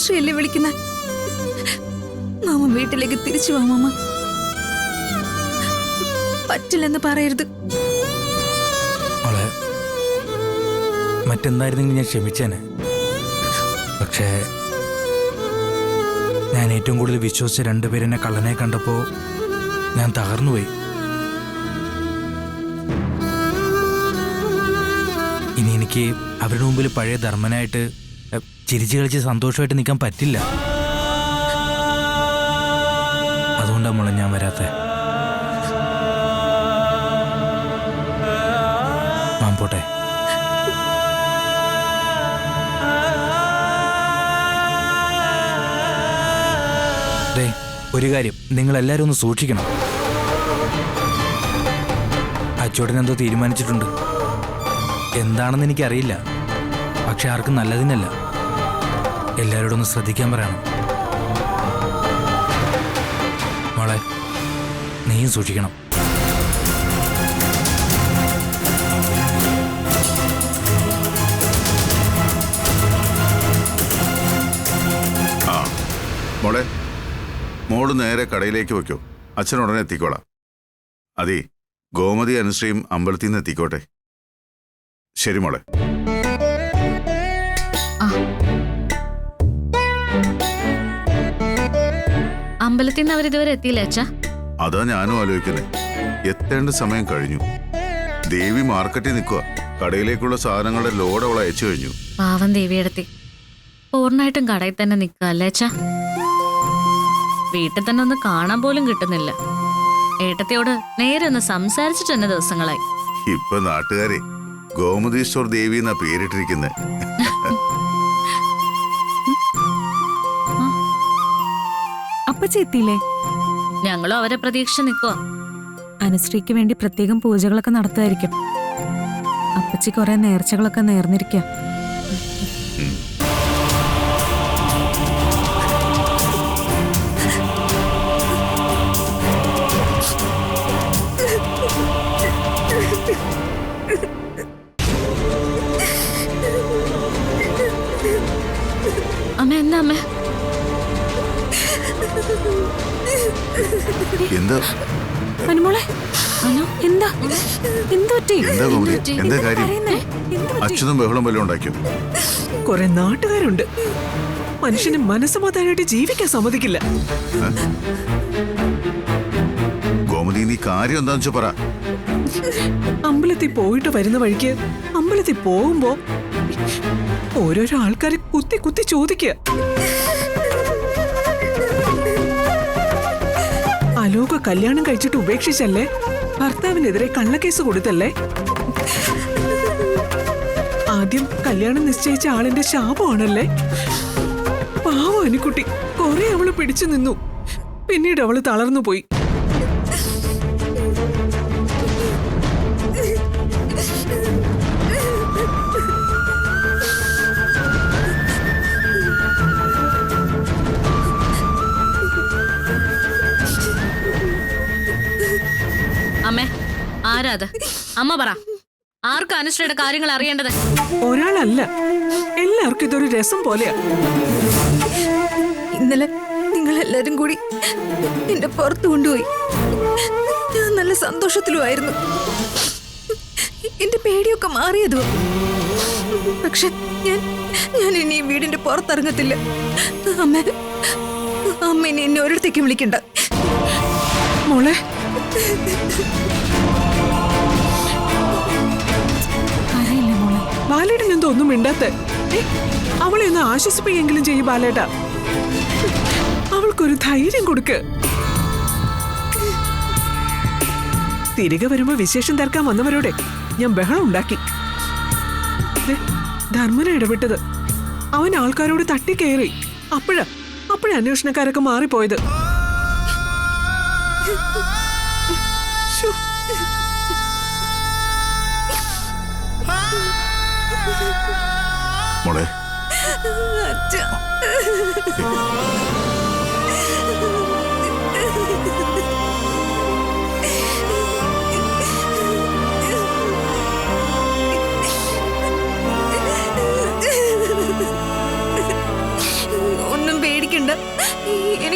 ശ്രീയല്ലേ വിളിക്കുന്ന. മാമ വീട്ടിലേക്ക് തിരിച്ചു വാ മാമ. പറ്റില്ലെന്ന് പറയരുത്. മറ്റെന്തായിരുന്നെങ്കിൽ ഞാൻ ക്ഷമിച്ചേനെ. പക്ഷേ ഞാൻ ഏറ്റവും കൂടുതൽ വിശ്വസിച്ച രണ്ടുപേരെന്നെ കള്ളനെ കണ്ടപ്പോൾ ഞാൻ തകർന്നുപോയി. ഇനി എനിക്ക് അവരുടെ മുമ്പിൽ പഴയ ധർമ്മനായിട്ട് ചിരിച്ചു കളിച്ച് സന്തോഷമായിട്ട് നിൽക്കാൻ പറ്റില്ല. അതുകൊണ്ടാണ് മോളെ ഞാൻ വരാത്തെ. മാം പോട്ടെ. ഒരു കാര്യം നിങ്ങളെല്ലാവരും ഒന്ന് സൂക്ഷിക്കണം. അച്ചോട്ടനെന്തോ തീരുമാനിച്ചിട്ടുണ്ട്. എന്താണെന്ന് എനിക്കറിയില്ല. പക്ഷെ ആർക്കും നല്ലതിനല്ല. എല്ലാവരോടും ഒന്ന് ശ്രദ്ധിക്കാൻ പറയണം. മോളെ നീയും സൂക്ഷിക്കണം. മോളെ, മോള് നേരെ കടയിലേക്ക് വെക്കോ. അച്ഛൻ ഉടനെ എത്തിക്കോളാം. അതെ, ഗോമതി അനുശ്രീയും അമ്പലത്തിൽ നിന്ന് എത്തിക്കോട്ടെ. ശരി മോളെ. അമ്പലത്തിൽ നിന്ന് അവരിതുവരെ എത്തിയില്ല അച്ഛാ? അതാ ഞാനും ആലോചിക്കുന്നേ. എത്തേണ്ട സമയം കഴിഞ്ഞു. ദേവി മാർക്കറ്റിൽ നിൽക്കുക. കടയിലേക്കുള്ള സാധനങ്ങളുടെ ലോഡ് അവൾ അയച്ചു കഴിഞ്ഞു. പാവം ദേവിയെടുത്തി പൂർണ്ണമായിട്ടും കടയിൽ തന്നെ നിൽക്കുക അല്ലേ അച്ഛാ? വീട്ടിൽ തന്നെ ഒന്ന് കാണാൻ പോലും കിട്ടുന്നില്ല. ഏട്ടത്തിയോട് നേരെ ഒന്ന് സംസാരിച്ചിട്ട് തന്നെ ദിവസങ്ങളായി. ഇപ്പൊ നാട്ടുകാരെ ഗോമതീശ്വർ ദേവി എന്നാ പേരിട്ടിരിക്കുന്നത്. അപ്പച്ചി എത്തിയില്ലേ? ഞങ്ങളും അവരെ പ്രതീക്ഷ നിൽക്കുക. അനുശ്രീക്ക് വേണ്ടി പ്രത്യേകം പൂജകളൊക്കെ നടത്തുമായിരിക്കും. അപ്പച്ചി കുറെ നേർച്ചകളൊക്കെ നേർന്നിരിക്കുക. അമ്മ എന്താ അമ്മ? എന്താ അനുമോളെ, എന്താ എന്താ ഗോമതി? എന്താ കാര്യം? അച്ഛനും ബഹളം വല്ലതും ഉണ്ടാക്കിയോ? കുറെ നാട്ടുകാരുണ്ട്. മനുഷ്യന് മനസ്സമാധാനമായിട്ട് ജീവിക്കാൻ സമ്മതിക്കില്ല. ഗോമതി, നീ കാര്യം എന്താന്ന് വെച്ചാ പറ. അമ്പലത്തിൽ പോയിട്ട് വരുന്ന വഴിക്ക് അമ്പലത്തിൽ പോകുമ്പോ ഓരോരോ ആൾക്കാരെ കുത്തി കുത്തി ചോദിക്കുക. അലോക കല്യാണം കഴിച്ചിട്ട് ഉപേക്ഷിച്ചല്ലേ? ഭർത്താവിനെതിരെ കള്ളക്കേസ് കൊടുത്തല്ലേ? ആദ്യം കല്യാണം നിശ്ചയിച്ച ആളിന്റെ ശാപമാണല്ലേ? പാവം അനുക്കുട്ടി. കുറെ അവള് പിടിച്ചു നിന്നു. പിന്നീട് അവള് തളർന്നു പോയി. അമ്മേ, ആരാത്? അമ്മ പറ. ആർക്കും അനുശ്രീയുടെ കാര്യങ്ങൾ അറിയേണ്ടത്? ഒരാളല്ല, എല്ലാവർക്കും ഇതൊരു രസം പോലെയാ. ഇന്നലെ നിങ്ങളെല്ലാരും കൂടി എന്റെ പുറത്തു കൊണ്ടുപോയി. ഞാൻ നല്ല സന്തോഷത്തിലുമായിരുന്നു. എന്റെ പേടിയൊക്കെ മാറിയതോ. പക്ഷെ ഞാൻ ഇനി വീടിന്റെ പുറത്തിറങ്ങത്തില്ല. അമ്മ ഇനി എന്നെ ഒരിടത്തേക്ക് വിളിക്കണ്ട. മോളെ, ബാലേട്ടൻ എന്തോ ഒന്നും മിണ്ടാത്ത. അവളെ ഒന്ന് ആശ്വസിപ്പിക്കെങ്കിലും ചെയ്യും ബാലേട്ട. അവൾക്കൊരു ധൈര്യം കൊടുക്ക്. തിരികെ വരുമ്പോ വിശേഷം തീർക്കാൻ വന്നവരോടെ ഞാൻ ബഹളം ഉണ്ടാക്കി. ധർമ്മന ഇടപെട്ടത്. അവൻ ആൾക്കാരോട് തട്ടിക്കയറി. അപ്പോഴാ അന്വേഷണക്കാരൊക്കെ മാറിപ്പോയത്. മോളെ,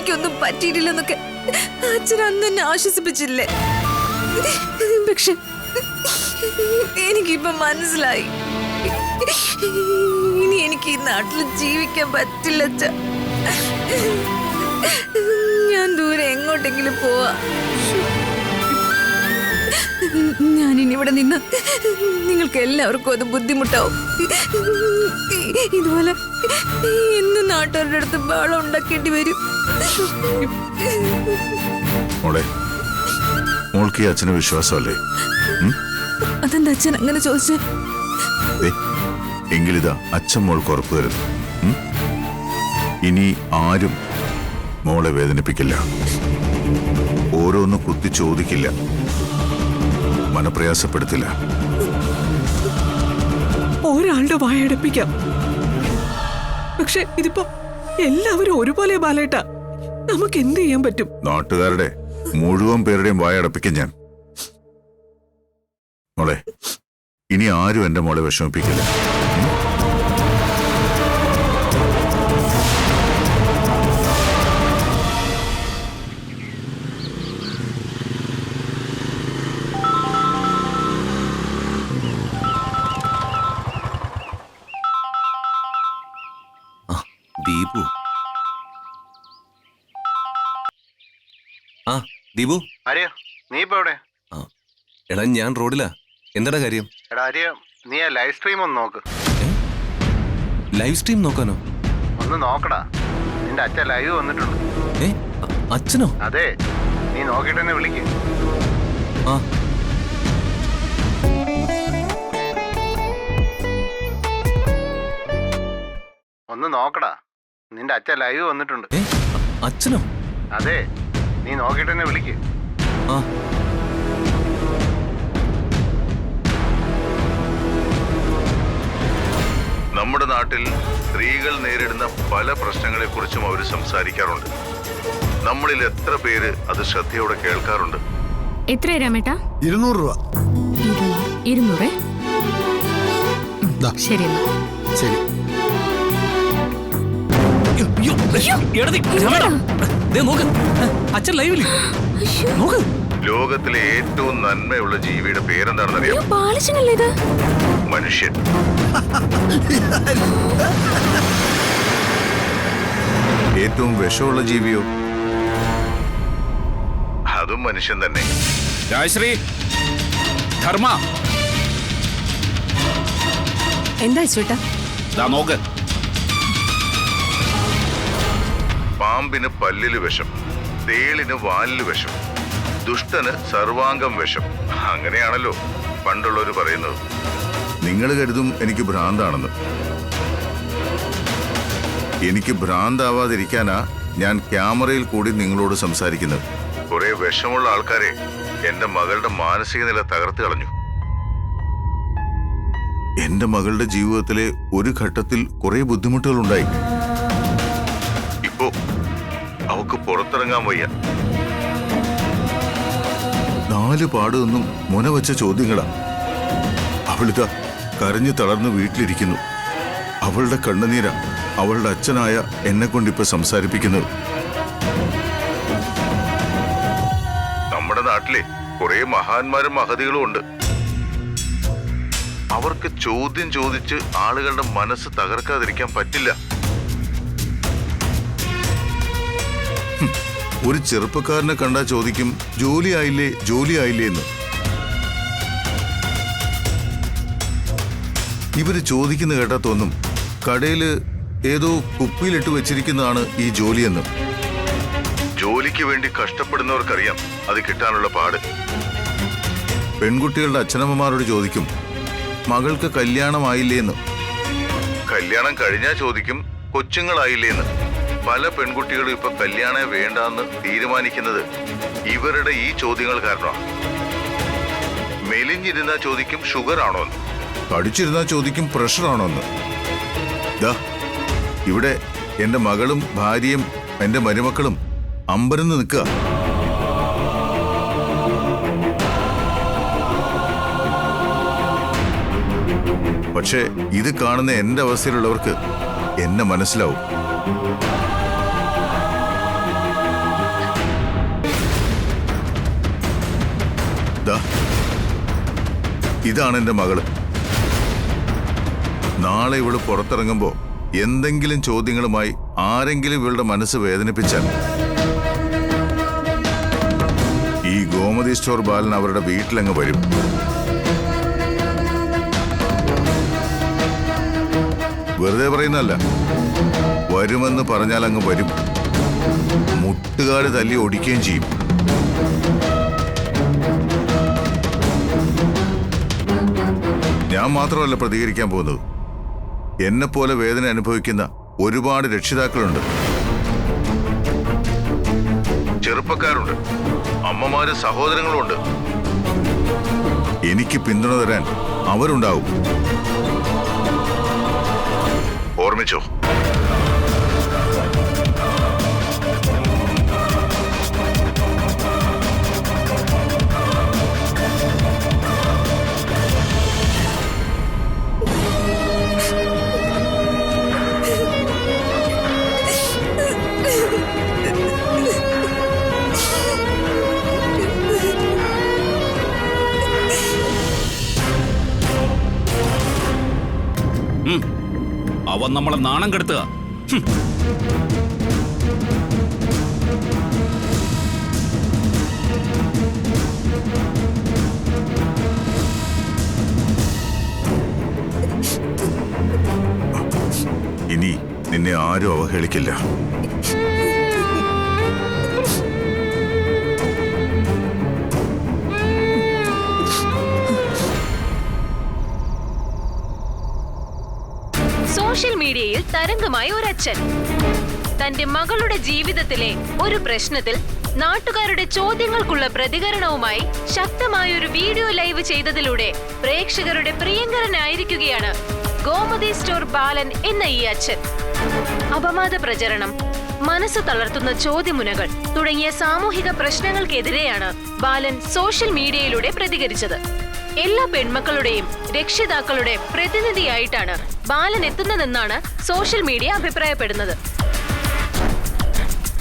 എനിക്കൊന്നും പറ്റിയിട്ടില്ലെന്നൊക്കെ അച്ഛൻ അന്ന് എന്നെ ആശ്വസിപ്പിച്ചില്ലേ? പക്ഷെ എനിക്കിപ്പൊ മനസ്സിലായി, ഇനി എനിക്ക് ഈ നാട്ടിൽ ജീവിക്കാൻ പറ്റില്ല അച്ഛ. ഞാൻ ദൂരെ എങ്ങോട്ടെങ്കിലും പോവാ. ഞാനിനി ഇവിടെ നിന്ന് നിങ്ങൾക്ക് എല്ലാവർക്കും അത് ബുദ്ധിമുട്ടാവും. ഇതുപോലെ ഇന്ന് നാട്ടുകാരുടെ അടുത്ത് ബഹളം ഉണ്ടാക്കേണ്ടി വരും. മോളെ, മോൾക്ക് ഈ അച്ഛന് വിശ്വാസമല്ലേ? അതെന്താ അച്ഛൻ അങ്ങനെ ചോദിച്ചേ? എങ്കിലിതാ അച്ഛൻ മോൾക്ക് ഉറപ്പ് തരുന്നു. ഇനി ആരും മോളെ വേദനിപ്പിക്കില്ല, ഓരോന്ന് കുത്തി ചോദിക്കില്ല, മനപ്രയാസപ്പെടുത്തില്ല. ഒരാളുടെ വായടപ്പിക്കാം, പക്ഷെ ഇതിപ്പോ എല്ലാവരും ഒരുപോലെ ബാലേട്ടാ. നമുക്ക് എന്ത് ചെയ്യാൻ പറ്റും? നാട്ടുകാരുടെ മുഴുവൻ പേരുടെയും വായടപ്പിക്കും ഞാൻ. മോളെ, ഇനി ആരും എന്റെ മോളെ വിഷമിപ്പിക്കില്ല. ദീപു. ആ ദീപു. ആര്യ, നീ ഇപ്പൊ എവിടെ? എടാ ഞാൻ റോഡിലാ. എന്താടാ കാര്യം? എടാ ആര്യ, നീ ആ ലൈവ് സ്ട്രീം ഒന്ന് നോക്ക്. ലൈവ് സ്ട്രീം നോക്കാനോ? ഒന്ന് നോക്കടാ, നിന്റെ അച്ഛൻ ലൈവ് വന്നിട്ടുണ്ട്. അച്ഛനോ? അതെ, നീ നോക്കിട്ട് തന്നെ വിളിക്ക്. ആ ഒന്ന് നോക്കടാ, നിന്റെ അച്ഛൻ ലൈവ് വന്നിട്ടുണ്ട്. അച്ഛനോ? അതെ, നീ നോക്കിട്ട് തന്നെ വിളിക്ക്. ആ നമ്മുടെ നാട്ടിൽ സ്ത്രീകൾ നേരിടുന്ന പല പ്രശ്നങ്ങളെക്കുറിച്ചും അവർ സംസാരിക്കാറുണ്ട്. നമ്മളിൽ എത്ര പേര് അത് ശ്രദ്ധയോടെ കേൾക്കാറുണ്ട്? എത്ര രാമേട്ടാ? 200 രൂപ. 200? ശരി എന്നാ. ശരി. അച്ഛൻ ലൈവില് നോക്ക്. ലോകത്തിലെ ഏറ്റവും നന്മയുള്ള ജീവിയുടെ പേരെന്താണെന്നറിയാം? ബാലചനല്ലേ ഇത്? മനുഷ്യൻ. ഏറ്റവും വിഷമുള്ള ജീവിയോ? അതും മനുഷ്യൻ തന്നെ. ജയശ്രീ, ധർമ്മ, എന്താ ചേട്ടാ? നോക്ക്. പാമ്പിന് പല്ലില് വിഷം, തേളിന് വാലില് വിഷം, ദുഷ്ടന് സർവാംഗം വിഷം. അങ്ങനെയാണല്ലോ പണ്ടുള്ളവർ പറയുന്നത്. നിങ്ങൾ കരുതും എനിക്ക് ഭ്രാന്താണെന്ന്. എനിക്ക് ഭ്രാന്താവാതിരിക്കാനാ ഞാൻ ക്യാമറയിൽ കൂടി നിങ്ങളോട് സംസാരിക്കുന്നത്. കുറെ വിഷമുള്ള ആൾക്കാരെ എന്റെ മകളുടെ മാനസിക നില തകർത്ത് കളഞ്ഞു. എന്റെ മകളുടെ ജീവിതത്തിലെ ഒരു ഘട്ടത്തിൽ കുറെ ബുദ്ധിമുട്ടുകൾ ഉണ്ടായി. ഇപ്പോ അവക്ക് പുറത്തിറങ്ങാൻ വയ്യ. 4 പാടുമെന്നും മുനവച്ച ചോദ്യങ്ങളാ. അവളിതാ കരഞ്ഞു തളർന്ന് വീട്ടിലിരിക്കുന്നു. അവളുടെ കണ്ണുനീരാ അവളുടെ അച്ഛനായ എന്നെ കൊണ്ടിപ്പോ സംസാരിപ്പിക്കുന്നത്. നമ്മുടെ നാട്ടിലെ കുറെ മഹാന്മാരും മഹതികളും ഉണ്ട്. അവർക്ക് ചോദ്യം ചോദിച്ച് ആളുകളുടെ മനസ്സ് തകർക്കാതിരിക്കാൻ പറ്റില്ല. ഒരു ചെറുപ്പക്കാരനെ കണ്ടാ ചോദിക്കും, ജോലി ആയില്ലേ, ജോലി ആയില്ലേ എന്ന്. ഇവര് ചോദിക്കുന്ന കേട്ടാ തോന്നും കടയില് ഏതോ കുപ്പിയിലിട്ട് വെച്ചിരിക്കുന്നതാണ് ഈ ജോലിയെന്ന്. ജോലിക്ക് വേണ്ടി കഷ്ടപ്പെടുന്നവർക്കറിയാം അത് കിട്ടാനുള്ള പാട്. പെൺകുട്ടികളുടെ അച്ഛനമ്മമാരോട് ചോദിക്കും, മകൾക്ക് കല്യാണമായില്ലേന്ന്. കല്യാണം കഴിഞ്ഞാൽ ചോദിക്കും, കൊച്ചുങ്ങളായില്ലേന്ന്. പല പെൺകുട്ടികളും ഇപ്പൊ കല്യാണം വേണ്ടാന്ന് തീരുമാനിക്കുന്നത് ഇവരുടെ ഈ ചോദ്യങ്ങൾ കാരണമാണ്. മെലിഞ്ഞിരുന്നാ ചോദിക്കും ഷുഗർ ആണോന്ന്, തടിച്ചിരുന്നാ ചോദിക്കും പ്രഷർ ആണോന്ന്. ദാ ഇവിടെ എന്റെ മകളും ഭാര്യയും എന്റെ മരുമക്കളും അമ്പരന്ന് നിൽക്കുക. പക്ഷേ ഇത് കാണുന്ന എന്റെ അവസ്ഥയിലുള്ളവർക്ക് എന്നെ മനസ്സിലാവും. ഇതാണ് എൻ്റെ മകള്. നാളെ ഇവള് പുറത്തിറങ്ങുമ്പോ എന്തെങ്കിലും ചോദ്യങ്ങളുമായി ആരെങ്കിലും ഇവളുടെ മനസ്സ് വേദനിപ്പിച്ചാൽ ഈ ഗോമതി സ്റ്റോർ ബാലൻ അവരുടെ വീട്ടിലങ്ങ് വരും. വെറുതെ പറയുന്നല്ല, വരുമെന്ന് പറഞ്ഞാൽ അങ്ങ് വരും. മുട്ടുകാട് തല്ലി ഒടിക്കുകയും ചെയ്യും. ഞാൻ മാത്രമല്ല പ്രതികരിക്കാൻ പോകുന്നത്. എന്നെപ്പോലെ വേദന അനുഭവിക്കുന്ന ഒരുപാട് രക്ഷിതാക്കളുണ്ട്, ചെറുപ്പക്കാരുണ്ട്, അമ്മമാരും സഹോദരങ്ങളുണ്ട്. എനിക്ക് പിന്തുണ തരാൻ അവരുണ്ടാവും. ഓർമ്മിച്ചോ? അവൻ നമ്മളെ നാണം കെടുത്തുക. ഇനി നിന്നെ ആരും അവഹേളിക്കില്ല. സോഷ്യൽ മീഡിയയിൽ തരംഗമായ ഒരു അച്ഛൻ തന്റെ മകളുടെ ജീവിതത്തിലെ ഒരു പ്രശ്നത്തിൽ നാട്ടുകാരുടെ ചോദ്യങ്ങൾക്കുള്ള പ്രതികരണവുമായി ശക്തമായ ഒരു വീഡിയോ ലൈവ് ചെയ്തതിലൂടെ പ്രേക്ഷകരുടെ പ്രിയങ്കരനായിരിക്കുകയാണ് ഗോമതി സ്റ്റോർ ബാലൻ എന്ന ഈ അച്ഛൻ. അപവാദ പ്രചരണം, മനസ്സ് തളർത്തുന്ന ചോദ്യമുനകൾ തുടങ്ങിയ സാമൂഹിക പ്രശ്നങ്ങൾക്കെതിരെയാണ് ബാലൻ സോഷ്യൽ മീഡിയയിലൂടെ പ്രതികരിച്ചത്. എല്ലാ പെൺമക്കളുടെയും രക്ഷിതാക്കളുടെ പ്രതിനിധിയായിട്ടാണ് ബാലൻ എത്തുന്നതെന്നാണ് സോഷ്യൽ മീഡിയ അഭിപ്രായപ്പെടുന്നത്.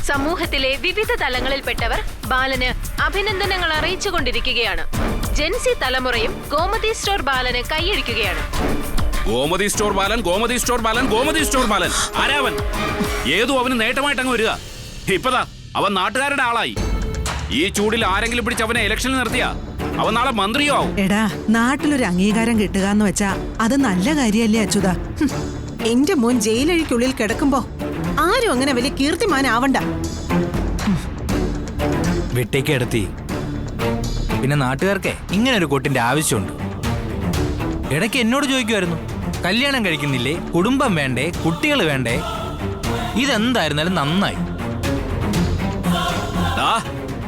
സമൂഹത്തിലെ വിവിധ തലങ്ങളിൽപ്പെട്ടവർ ബാലന് അഭിനന്ദനങ്ങൾ അറിയിച്ചുകൊണ്ടിരിക്കുകയാണ്. ജെൻസി തലമുറയും ഗോമതി സ്റ്റോർ ബാലന് കൈയടിക്കുകയാണ്. ഗോമതി സ്റ്റോർ ബാലൻ, ഗോമതി സ്റ്റോർ ബാലൻ, ഗോമതി സ്റ്റോർ ബാലൻ. ആരാവൻ? ഏതോ അവന് നേട്ടമായിട്ട് അങ്ങ് വരിക. ഇപ്പതാ അവൻ നാട്ടുകാരുടെ ആളായി. ഈ ചൂടിൽ ആരെങ്കിലും പിടിച്ച് അവനെ ഇലക്ഷനിൽ നിർത്തിയാ അവൻ നാളെ മന്ത്രിയോ ആവും. എടാ, നാട്ടിലൊരു അംഗീകാരം കിട്ടുക എന്ന് വെച്ചാ അത് നല്ല കാര്യല്ലേ അച്യുത? എന്റെ മോൻ ജയിലഴിക്കുള്ളിൽ കിടക്കുമ്പോ ആരും അങ്ങനെ വലിയ കീർത്തിമാനാവണ്ട. വിട്ടേക്ക് എടുത്തി. പിന്നെ നാട്ടുകാർക്ക് ഇങ്ങനെ ഒരു കൊട്ടിന്റെ ആവശ്യമുണ്ട്. ഇടയ്ക്ക് എന്നോട് ചോദിക്കുമായിരുന്നു, കല്യാണം കഴിക്കുന്നില്ലേ, കുടുംബം വേണ്ടേ, കുട്ടികൾ വേണ്ടേ? ഇതെന്തായിരുന്നാലും നന്നായി.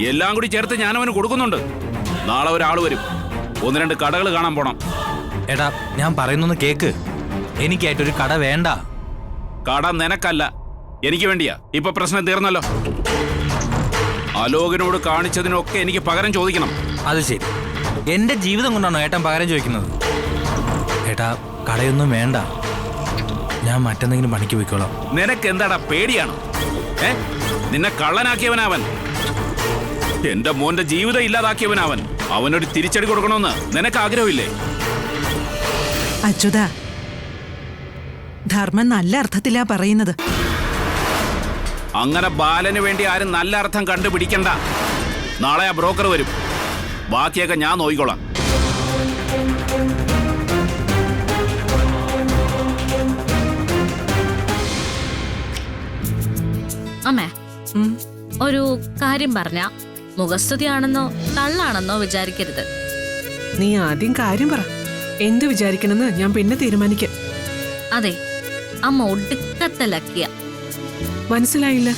എല്ലാം കൂടി ചേർത്ത് ഞാൻ അവന് കൊടുക്കുന്നുണ്ട്. നാളെ ഒരാൾ വരും, 1-2 കടകൾ കാണാൻ പോണം. എടാ, ഞാൻ പറയുന്നൊന്ന് കേക്ക്. എനിക്കായിട്ടൊരു കട വേണ്ട. കട നിനക്കല്ല, എനിക്ക് വേണ്ടിയാ. ഇപ്പൊ പ്രശ്നം തീർന്നല്ലോ. അലോകിനോട് കാണിച്ചതിനൊക്കെ എനിക്ക് പകരം ചോദിക്കണം. അത് ശരി, എന്റെ ജീവിതം കൊണ്ടാണോ ഏട്ടൻ പകരം ചോദിക്കുന്നത്? ഏട്ടാ, കടയൊന്നും വേണ്ട, ഞാൻ മറ്റെന്തെങ്കിലും പണിക്ക് പോയിക്കോളാം. നിനക്ക് എന്താടാ പേടിയാണ്? നിന്നെ കള്ളനാക്കിയവനവൻ, എന്റെ മോന്റെ ജീവിതം ഇല്ലാതാക്കിയവനവൻ. അവനൊരു തിരിച്ചടി കൊടുക്കണമെന്ന് നിനക്ക് ആഗ്രഹമില്ലേ? അച്യുത, ധർമ്മം നല്ല അർത്ഥത്തിലാ പറയുന്നത്. അങ്ങനെ ബാലന് വേണ്ടി ആരും നല്ല അർത്ഥം കണ്ടുപിടിക്കണ്ട. നാളെ ആ ബ്രോക്കർ വരും, ബാക്കിയൊക്കെ ഞാൻ നോക്കിക്കോളാം. അമ്മേ, ഒരു കാര്യം പറഞ്ഞ മുഖസ്തുതിയാണെന്നോ തള്ളാണെന്നോ വിചാരിക്കരുത്. നീ ആദ്യം കാര്യം പറ. എന്ത് വിചാരിക്കണമെന്ന് ഞാൻ പിന്നെ തീരുമാനിക്കാം. അതെ, അമ്മ ഒടുക്കത്തെ ലക്കിയ. മനസ്സിലായില്ല.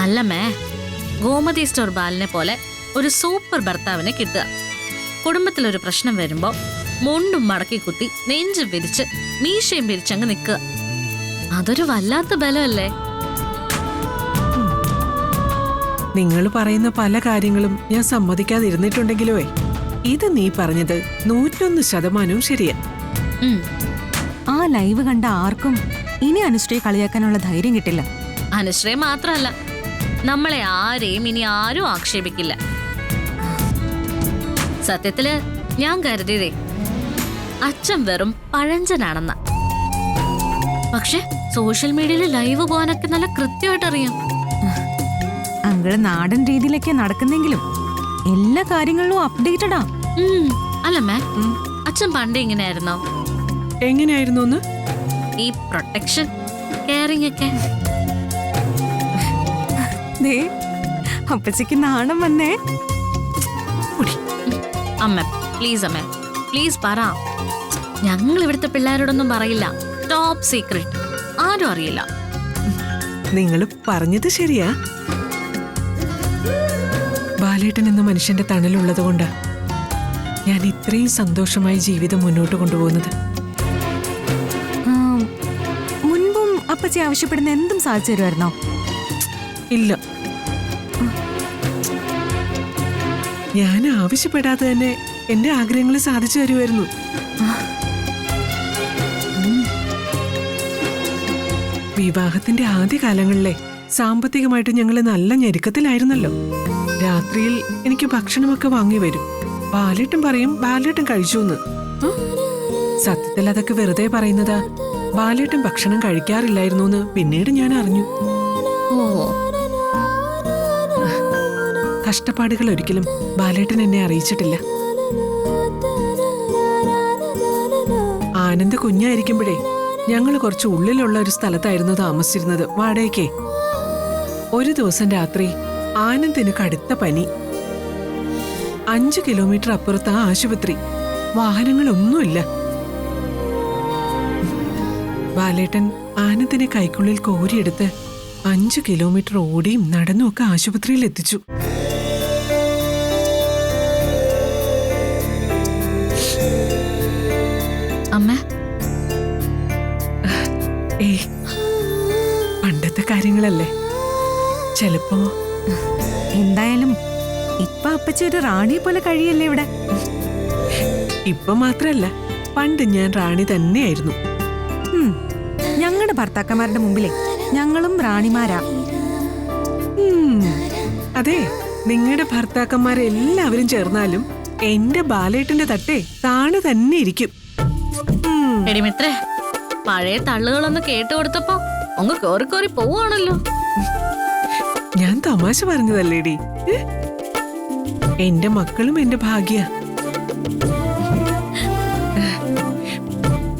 അല്ലമ്മേ, ഗോമതി സ്റ്റോർ ബാലിനെ പോലെ ഒരു സൂപ്പർ ഭർത്താവിനെ കിട്ടുക. കുടുംബത്തിലൊരു പ്രശ്നം വരുമ്പോ മുണ്ടും മടക്കി കുത്തി നെഞ്ചും വിരിച്ച് മീശയും വിരിച്ചങ്ങ് നിൽക്കുക. അതൊരു വല്ലാത്ത ബലമല്ലേ? നിങ്ങൾ പറയുന്ന പല കാര്യങ്ങളും ഞാൻ സമ്മതിക്കാതിരുന്നിട്ടുണ്ടെങ്കിലോ ഇത് നീ പറഞ്ഞത് 101% ശരിയാ. ആ ലൈവ് കണ്ട ആർക്കും ഇനി അനുശ്രീയെ കളിയാക്കാനുള്ള ധൈര്യം കിട്ടില്ല. അനുശ്രീ മാത്രമല്ല, നമ്മളെ ആരെയും ഇനി ആരും ആക്ഷേപിക്കില്ല. സത്യത്തില് ഞാൻ കരുതിയതേ അച്ഛൻ വെറും പഴഞ്ചനാണെന്ന. പക്ഷെ സോഷ്യൽ മീഡിയയിൽ ലൈവ് പോകാനൊക്കെ നല്ല കൃത്യമായിട്ട് അറിയാം. അങ്കിള് നാടൻ രീതിയിലൊക്കെ നടക്കുന്നെങ്കിലും എല്ലാ കാര്യങ്ങളിലും അപ്ഡേറ്റഡാ. അല്ലമ്മേ, അച്ഛൻ പണ്ട് ഇങ്ങനെയായിരുന്നോ? എങ്ങനെയായിരുന്നു ഒന്ന്? ഈ പ്രൊട്ടക്ഷൻ, കെയറിംഗ് ഒക്കെ. ദേ അപ്പച്ചയ്ക്ക് നാണം വന്നേ. അമ്മ പ്ലീസ്, അമ്മ പ്ലീസ് പറ. ഞങ്ങൾ ഇവിടുത്തെ പിള്ളേരോടൊന്നും പറയില്ല. ടോപ്പ് സീക്രട്ട്, ആരും അറിയില്ല. നിങ്ങൾ പറഞ്ഞത് ശരിയാ. ബാലേട്ടൻ എന്ന മനുഷ്യന്റെ തണലുള്ളത് കൊണ്ടാ ഞാൻ ഇത്രയും സന്തോഷമായി ജീവിതം മുന്നോട്ട് കൊണ്ടുപോകുന്നത്. മുൻപും അപ്പച്ചി ആവശ്യപ്പെടുന്ന എന്തും സാധിച്ചു തരുമായിരുന്നോ? ഇല്ല, ഞാൻ ആവശ്യപ്പെടാതെ തന്നെ എന്റെ ആഗ്രഹങ്ങൾ സാധിച്ചു തരുമായിരുന്നു. വിവാഹത്തിന്റെ ആദ്യകാലങ്ങളിലെ സാമ്പത്തികമായിട്ട് ഞങ്ങൾ നല്ല ഞെരുക്കത്തിലായിരുന്നല്ലോ. രാത്രിയിൽ എനിക്ക് ഭക്ഷണമൊക്കെ വാങ്ങി വരും. ബാലേട്ടൻ പറയും ബാലേട്ടൻ കഴിച്ചൂന്ന്. സത്യത്തിൽ അതൊക്കെ വെറുതെ പറയുന്നതാ. ബാലേട്ടൻ ഭക്ഷണം കഴിക്കാറില്ലായിരുന്നു എന്ന് പിന്നീട് ഞാൻ അറിഞ്ഞു. കഷ്ടപ്പാടുകൾ ഒരിക്കലും ബാലേട്ടൻ എന്നെ അറിയിച്ചിട്ടില്ല. ആനന്ദ് കുഞ്ഞായിരിക്കുമ്പോഴേ ഞങ്ങൾ കുറച്ച് ഉള്ളിലുള്ള ഒരു സ്ഥലത്തായിരുന്നു താമസിച്ചിരുന്നത്, വാടകയ്ക്ക്. ഒരു ദിവസം രാത്രി ആനന്ദിന് കടുത്ത പനി. 5 കിലോമീറ്റർ അപ്പുറത്ത് ആ ആശുപത്രി. വാഹനങ്ങളൊന്നുമില്ല. ബാലേട്ടൻ ആനന്ദിനെ കൈക്കുള്ളിൽ കോരിയെടുത്ത് 5 കിലോമീറ്റർ ഓടിയും നടന്നുമൊക്കെ ആശുപത്രിയിൽ എത്തിച്ചു. അമ്മ, പണ്ടത്തെ കാര്യങ്ങളല്ലേ, ചിലപ്പോ. എന്തായാലും ഇപ്പൊ അപ്പച്ചി ഒരു റാണിയെ പോലെ കഴിയല്ലേ ഇവിടെ. ഇപ്പൊ മാത്രല്ല, പണ്ട് ഞാൻ റാണി തന്നെയായിരുന്നു. ഞങ്ങളുടെ ഭർത്താക്കന്മാരുടെ മുമ്പിലേ ഞങ്ങളും റാണിമാരാ. അതെ, നിങ്ങളുടെ ഭർത്താക്കന്മാരെല്ലാവരും ചേർന്നാലും എന്റെ ബാലേട്ടന്റെ തട്ടേ താണു തന്നെ ഇരിക്കും. എടിമിത്രേ, പഴയ തള്ളുകളൊന്ന് കേട്ടു കൊടുത്തപ്പോ അങ്ങ് കോറി കോറി പോവാണല്ലോ. ഞാൻ തമാശ പറഞ്ഞതല്ലേടി. എന്റെ മക്കളും എന്റെ ഭാഗ്യ.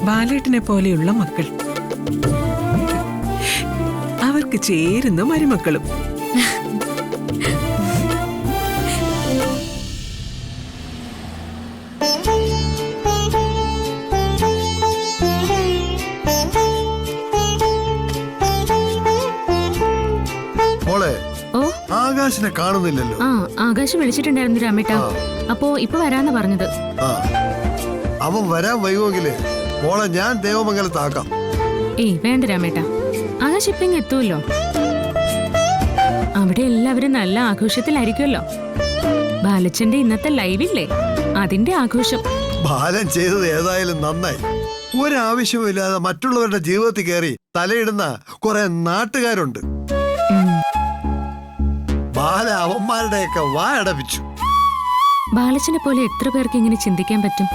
ബാലേട്ടനെ പോലെയുള്ള മക്കൾ, അവർക്ക് ചേരുന്ന മരുമക്കളും. ആകാശിനെ കാണുന്നില്ലല്ലോ. ആകാശ് വിളിച്ചിട്ടുണ്ടായിരുന്നു രാമേട്ട. അപ്പോ ഇപ്പൊ വരാന്ന് പറഞ്ഞത്. അവൻ വരാൻ വൈകുമെങ്കില് മോളെ ഞാൻ ദേവമംഗലത്താക്കാം. ഏയ് വേണ്ട രാമേട്ട, ആകാശ് ഇപ്പൊ ഇങ്ങ് എത്തുമല്ലോ. അവിടെ എല്ലാവരും നല്ല ആഘോഷത്തിലായിരിക്കുമല്ലോ. ബാലച്ചന്റെ ഇന്നത്തെ ലൈവില്ലേ, അതിന്റെ ആഘോഷം. ബാലൻ ചെയ്തത് ഏതായാലും നന്നായി. ഒരാവശ്യമില്ലാതെ മറ്റുള്ളവരുടെ ജീവിതത്തിൽ കയറി തലയിടുന്ന കുറെ നാട്ടുകാരുണ്ട്. ബാല അവന്മാരുടെയൊക്കെ വായടപ്പിച്ചു. ബാലച്ചനെ പോലെ എത്ര പേർക്ക് ഇങ്ങനെ ചിന്തിക്കാൻ പറ്റും?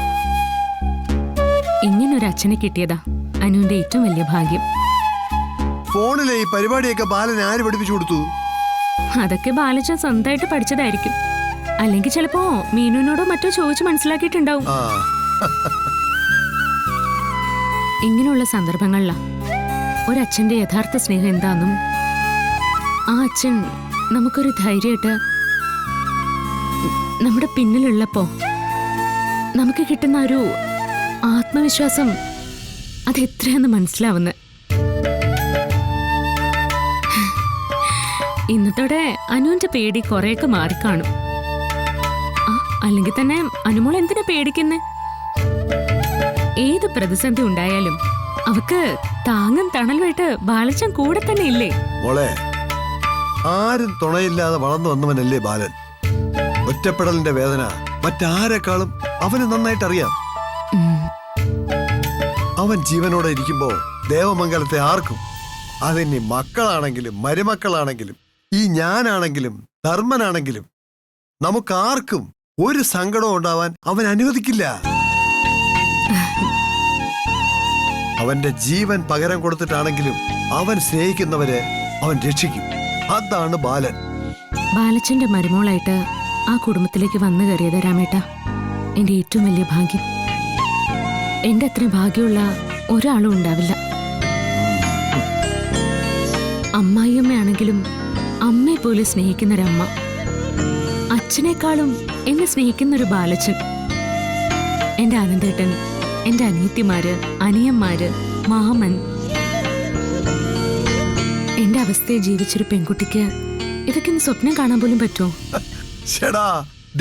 ഇങ്ങനൊരു അച്ഛനെ കിട്ടിയതാ അനുവിന്റെ ഏറ്റവും വലിയ ഭാഗ്യം. ഫോണിലെ ഈ പരിപാടിയൊക്കെ ബാലൻ ആര് പഠിപ്പിച്ചു കൊടുത്തു? അതൊക്കെ ബാലച്ചൻ സ്വന്തമായിട്ട് പഠിച്ചതായിരിക്കും. അല്ലെങ്കിൽ ചിലപ്പോ മീനുവിനോടോ മറ്റോ ചോദിച്ചു മനസ്സിലാക്കിയിട്ടുണ്ടാവും. ഇങ്ങനെയുള്ള സന്ദർഭങ്ങളിലാ ഒരച്ഛന്റെ യഥാർത്ഥ സ്നേഹം എന്താന്നും ആ അച്ഛൻ നമുക്കൊരു ധൈര്യമായിട്ട് നമ്മുടെ പിന്നിലുള്ളപ്പോ നമുക്ക് കിട്ടുന്ന ഒരു ആത്മവിശ്വാസം അതെത്രയാന്ന് മനസ്സിലാവുന്നത്. ഇന്നത്തോടെ അനുവിന്റെ പേടി കുറെയൊക്കെ മാറിക്കാണും. അല്ലെങ്കിൽ തന്നെ അനുമോൾ എന്തിനാ പേടിക്കുന്നേ? ഏത് പ്രതിസന്ധി ഉണ്ടായാലും അവക്ക് താങ്ങും തണലുമായിട്ട് ബാലച്ചൻ കൂടെ തന്നെ ഇല്ലേ? മോളെ, ആരും തുണയില്ലാതെ വളർന്നു വന്നവനല്ലേ ബാലൻ. ഒറ്റപ്പെടലിന്റെ വേദന മറ്റാരെക്കാളും അവന് നന്നായിട്ട് അറിയാം. അവൻ ജീവനോടെ ഇരിക്കുമ്പോ ദേവമംഗലത്തെ ആർക്കും, അതിനി മക്കളാണെങ്കിലും മരുമക്കളാണെങ്കിലും ഈ ഞാനാണെങ്കിലും ധർമ്മനാണെങ്കിലും നമുക്കാർക്കും ഒരു സങ്കടവും ഉണ്ടാവാൻ അവൻ അനുവദിക്കില്ല. അവന്റെ ജീവൻ പകരം കൊടുത്തിട്ടാണെങ്കിലും അവൻ സ്നേഹിക്കുന്നവരെ അവൻ രക്ഷിക്കും. അതാണ് ബാലൻ. ബാലച്ചന്റെ മരുമോളായിട്ട് ആ കുടുംബത്തിലേക്ക് വന്നു കയറിയത് രാമേട്ട എന്റെ ഏറ്റവും വലിയ ഭാഗ്യം. എന്റെ അത്രയും ഭാഗ്യമുള്ള ഒരാളും ഉണ്ടാവില്ല. അമ്മായിയമ്മയാണെങ്കിലും അമ്മയെ പോലെ സ്നേഹിക്കുന്നൊരമ്മ, അച്ഛനേക്കാളും എന്നെ സ്നേഹിക്കുന്നൊരു ബാലച്ചൻ, എന്റെ ആനന്ദേട്ടൻ, എന്റെ അനിയത്തിമാര്, അനിയന്മാര്, മാമൻ. എന്റെ അവസ്ഥയെ ജീവിച്ചൊരു പെൺകുട്ടിക്ക് ഇതൊക്കെ ഒന്ന് സ്വപ്നം കാണാൻ പോലും പറ്റുമോ? ചേടാ,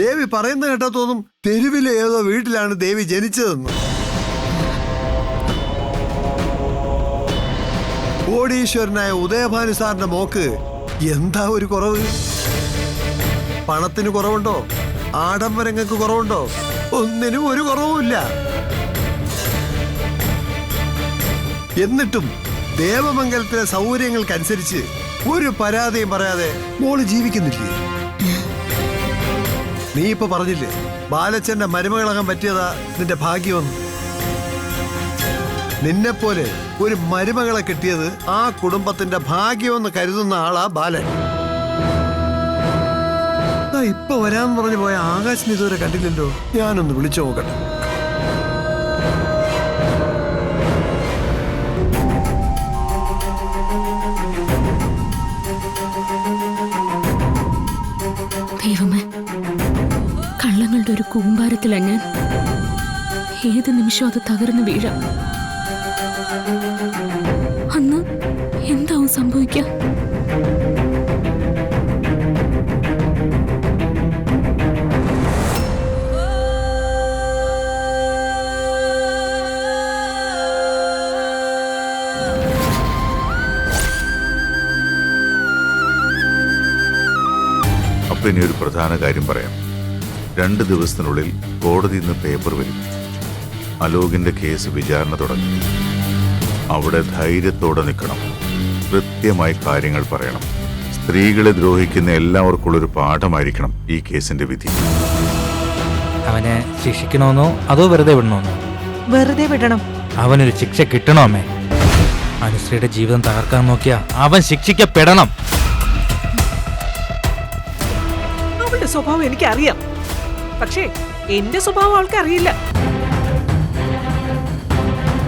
ദേവി പറയുന്ന കേട്ടാ തോന്നും തെരുവിലെ ഏതോ വീട്ടിലാണ് ദേവി ജനിച്ചതെന്ന്. കോടീശ്വരനായ ഉദയഭാനു സാറിന്റെ മോക്ക് എന്താ ഒരു കുറവ്? പണത്തിന് കുറവുണ്ടോ? ആഡംബരങ്ങൾക്ക് കുറവുണ്ടോ? ഒന്നിനും ഒരു കുറവുമില്ല. എന്നിട്ടും ദേവമംഗലത്തിലെ സൗകര്യങ്ങൾക്കനുസരിച്ച് ഒരു പരാതിയും പറയാതെ മോള് ജീവിക്കുന്നില്ലേ? നീ ഇപ്പൊ പറഞ്ഞില്ലേ ബാലച്ചന്റെ മരുമകളാകാൻ പറ്റിയതാ നിന്റെ ഭാഗ്യമെന്ന്. നിന്നെപ്പോലെ ഒരു മരുമകളെ കിട്ടിയത് ആ കുടുംബത്തിന്റെ ഭാഗ്യമെന്ന് കരുതുന്ന ആളാ ബാലൻ. ഇപ്പൊ വരാന്ന് പറഞ്ഞു പോയ ആകാശിന് ഇതുവരെ കണ്ടില്ലല്ലോ. ഞാനൊന്ന് വിളിച്ചു നോക്കട്ടെ. ദൈവമേ, കള്ളങ്ങളുടെ ഒരു കൂമ്പാരത്തിലാ ഞാൻ. ഏത് നിമിഷം അത് തകർന്നു വീഴാം. അന്ന് എന്താവും സംഭവിക്കുക? അപ്പൊ ഇനി ഒരു പ്രധാന കാര്യം പറയാം. 2 ദിവസത്തിനുള്ളിൽ കോടതിയിൽ നിന്ന് പേപ്പർ വരും. അലോകിന്റെ കേസ് വിചാരണ തുടങ്ങി. അവിടെ ധൈര്യത്തോടെ നിൽക്കണം. കൃത്യമായി കാര്യങ്ങൾ പറയണം. സ്ത്രീകളെ ദ്രോഹിക്കുന്ന എല്ലാവർക്കുള്ളൊരു പാഠമായിരിക്കണം ഈ കേസിന്റെ വിധി. അവനെ ശിക്ഷിക്കണമെന്നോ അതോ വെറുതെ വിടണമെന്നോ? വെറുതെ വിടണം. അവനൊരു ശിക്ഷ കിട്ടണോ അമ്മേ? അനുശ്രീയുടെ ജീവിതം തകർക്കാൻ നോക്കിയാ അവൻ ശിക്ഷിക്കപ്പെടണം. അവളുടെ സ്വഭാവം എനിക്കറിയാം, പക്ഷേ എന്റെ സ്വഭാവം അവൾക്ക് അറിയില്ല.